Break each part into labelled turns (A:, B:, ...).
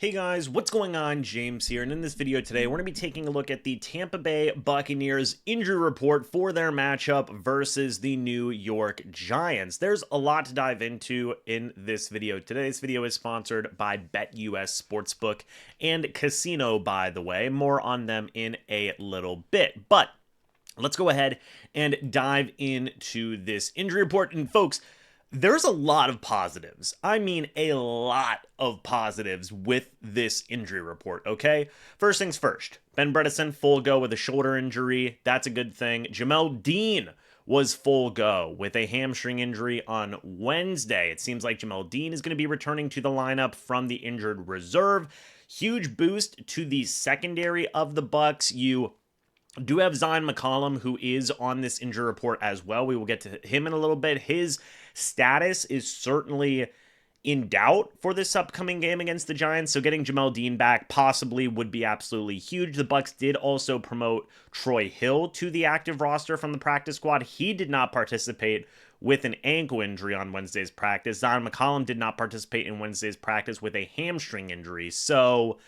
A: Hey guys, what's going on? James here, and in this video today, we're going to be taking a look at the Tampa Bay Buccaneers injury report for their matchup versus the New York Giants. There's a lot to dive into in this video. Today's video is sponsored by BetUS Sportsbook and Casino, by the way. More on them in a little bit, but let's go ahead and dive into this injury report. And folks, there's a lot of positives. I mean, a lot of positives with this injury report, okay? First things first, Ben Bredeson, full go with a shoulder injury. That's a good thing. Jamel Dean was full go with a hamstring injury on Wednesday. It seems like Jamel Dean is going to be returning to the lineup from the injured reserve. Huge boost to the secondary of the Bucs. You do have Zion McCollum, who is on this injury report as well. We will get to him in a little bit. His status is certainly in doubt for this upcoming game against the Giants, so getting Jamel Dean back possibly would be absolutely huge. The Bucs did also promote Troy Hill to the active roster from the practice squad. He did not participate with an ankle injury on Wednesday's practice. Zion McCollum did not participate in Wednesday's practice with a hamstring injury. So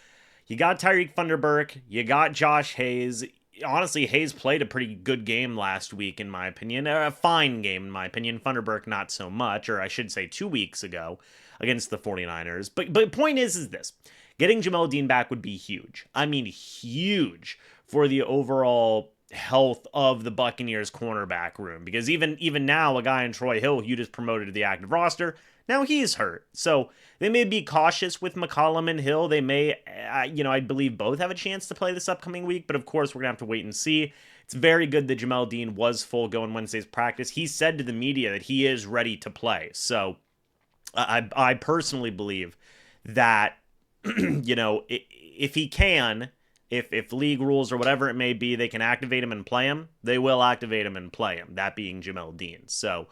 A: you got Tyreek Thunderberg, you got Josh Hayes. Honestly, Hayes played a pretty good game last week, in my opinion. A fine game, in my opinion. Thunderberg, not so much, or I should say 2 weeks ago against the 49ers. But point is this. Getting Jamel Dean back would be huge. I mean, huge for the overall health of the Buccaneers cornerback room. Because even now, a guy in Troy Hill, you just promoted to the active roster, now he's hurt. So they may be cautious with McCollum and Hill. They may, I believe both have a chance to play this upcoming week. But of course, we're going to have to wait and see. It's very good that Jamel Dean was full go in Wednesday's practice. He said to the media that he is ready to play. So I personally believe that, if he can, if league rules or whatever it may be, they can activate him and play him, they will activate him and play him, that being Jamel Dean. So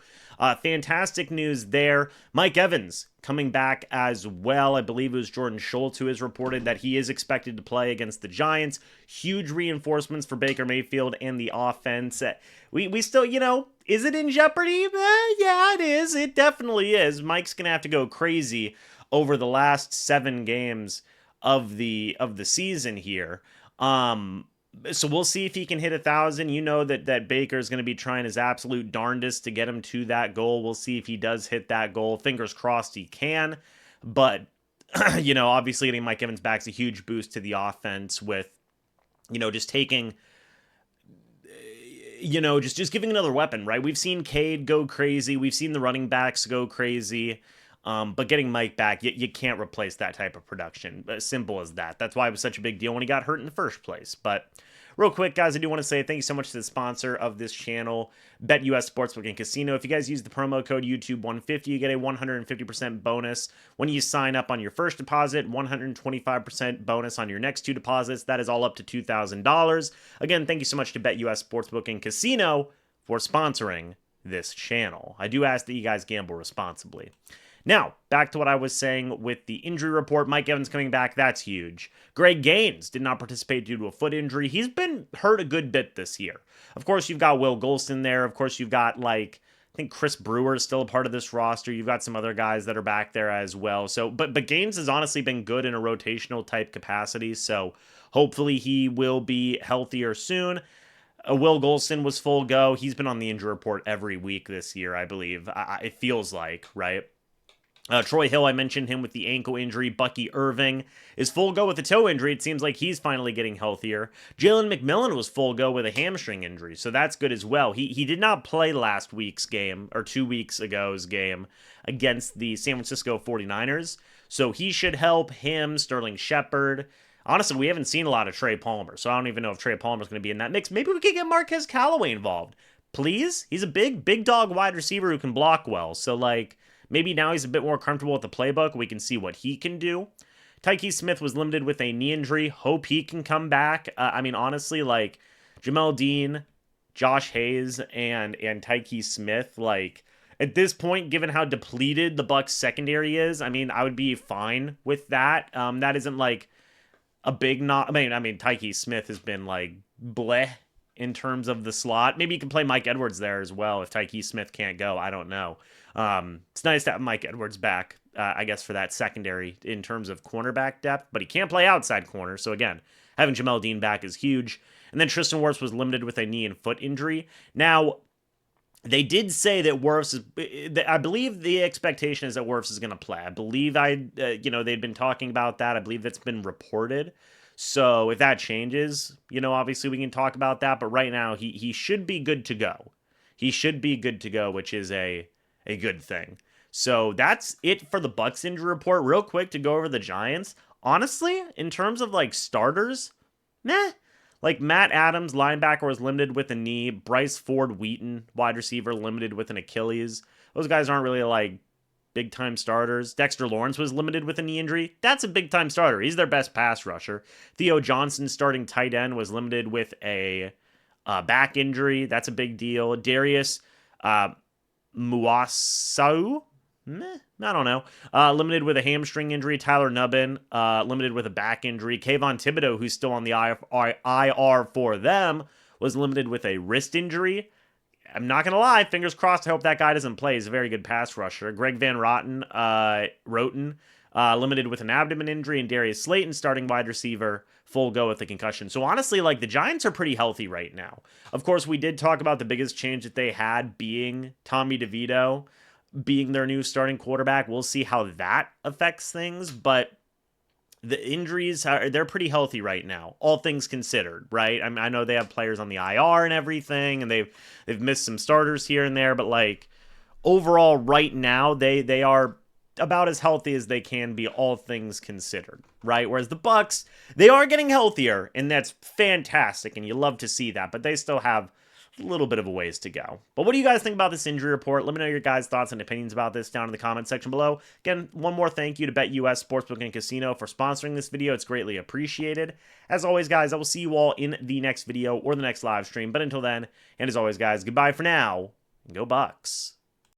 A: fantastic news there. Mike Evans coming back as well. I believe it was Jordan Schultz who has reported that he is expected to play against the Giants. Huge reinforcements for Baker Mayfield and the offense. We still, is it in jeopardy? Yeah, it is. It definitely is. Mike's going to have to go crazy over the last 7 games of the season here. So we'll see if he can hit 1,000. You know that Baker is going to be trying his absolute darndest to get him to that goal. We'll see if he does hit that goal. Fingers crossed he can. But, obviously getting Mike Evans back is a huge boost to the offense with, just taking, just giving another weapon, right? We've seen Cade go crazy. We've seen the running backs go crazy. But getting Mike back, you can't replace that type of production. Simple as that. That's why it was such a big deal when he got hurt in the first place. But real quick, guys, I do want to say thank you so much to the sponsor of this channel, BetUS Sportsbook and Casino. If you guys use the promo code YouTube150, you get a 150% bonus when you sign up on your first deposit, 125% bonus on your next 2 deposits. That is all up to $2,000. Again, thank you so much to BetUS Sportsbook and Casino for sponsoring this channel. I do ask that you guys gamble responsibly. Now, back to what I was saying with the injury report. Mike Evans coming back, that's huge. Greg Gaines did not participate due to a foot injury. He's been hurt a good bit this year. Of course, you've got Will Golston there. Of course, you've got, I think Chris Brewer is still a part of this roster. You've got some other guys that are back there as well. So, but Gaines has honestly been good in a rotational type capacity. So hopefully he will be healthier soon. Will Golston was full go. He's been on the injury report every week this year, I believe. It feels like, right? Troy Hill, I mentioned him with the ankle injury. Bucky Irving is full go with a toe injury. It seems like he's finally getting healthier. Jalen McMillan was full go with a hamstring injury, so that's good as well. He did not play last week's game, or 2 weeks ago's game, against the San Francisco 49ers, so he should help him. Sterling Shepard. Honestly, we haven't seen a lot of Trey Palmer, so I don't even know if Trey Palmer's going to be in that mix. Maybe we could get Marquez Callaway involved. Please? He's a big dog wide receiver who can block well, so maybe now he's a bit more comfortable with the playbook. We can see what he can do. Tyke Smith was limited with a knee injury. Hope he can come back. Honestly, Jamel Dean, Josh Hayes, and Tyke Smith, at this point, given how depleted the Bucs secondary is, I would be fine with that. That isn't a big not. Tyke Smith has been bleh in terms of the slot. Maybe you can play Mike Edwards there as well if Tyke Smith can't go. I don't know. It's nice to have Mike Edwards back I guess, for that secondary in terms of cornerback depth, but he can't play outside corner. So again, having Jamel Dean back is huge. And then Tristan Wirfs was limited with a knee and foot injury. Now, they did say that Wirfs is, I believe the expectation is that Wirfs is going to play. I believe they'd been talking about that. I believe that's been reported. So if that changes, obviously we can talk about that. But right now, he should be good to go. He should be good to go, which is a good thing. So that's it for the Bucs injury report. Real quick to go over the Giants. Honestly, in terms of like starters, meh. Like Matt Adams, linebacker, was limited with a knee. Bryce Ford Wheaton, wide receiver, limited with an Achilles. Those guys aren't really like big-time starters. Dexter Lawrence was limited with a knee injury. That's a big-time starter. He's their best pass rusher. Theo Johnson, starting tight end, was limited with a back injury. That's a big deal. Darius Muasau, I don't know. Limited with a hamstring injury. Tyler Nubbin, limited with a back injury. Kayvon Thibodeau, who's still on the IR for them, was limited with a wrist injury. I'm not going to lie, fingers crossed, I hope that guy doesn't play. He's a very good pass rusher. Greg Van Roten, limited with an abdomen injury. And Darius Slayton, starting wide receiver, full go with the concussion. So honestly, like, the Giants are pretty healthy right now. Of course, we did talk about the biggest change that they had being Tommy DeVito being their new starting quarterback. We'll see how that affects things, but the injuries, they're pretty healthy right now, all things considered, right? I know they have players on the IR and everything, and they've missed some starters here and there, but like overall right now, they are about as healthy as they can be, all things considered, right? Whereas the Bucs, they are getting healthier, and that's fantastic, and you love to see that, but they still have a little bit of a ways to go. But what do you guys think about this injury report? Let me know your guys' thoughts and opinions about this down in the comment section below. Again, one more thank you to BetUS Sportsbook and Casino for sponsoring this video. It's greatly appreciated. As always, guys, I will see you all in the next video or the next live stream. But until then, and as always, guys, goodbye for now. Go Bucs.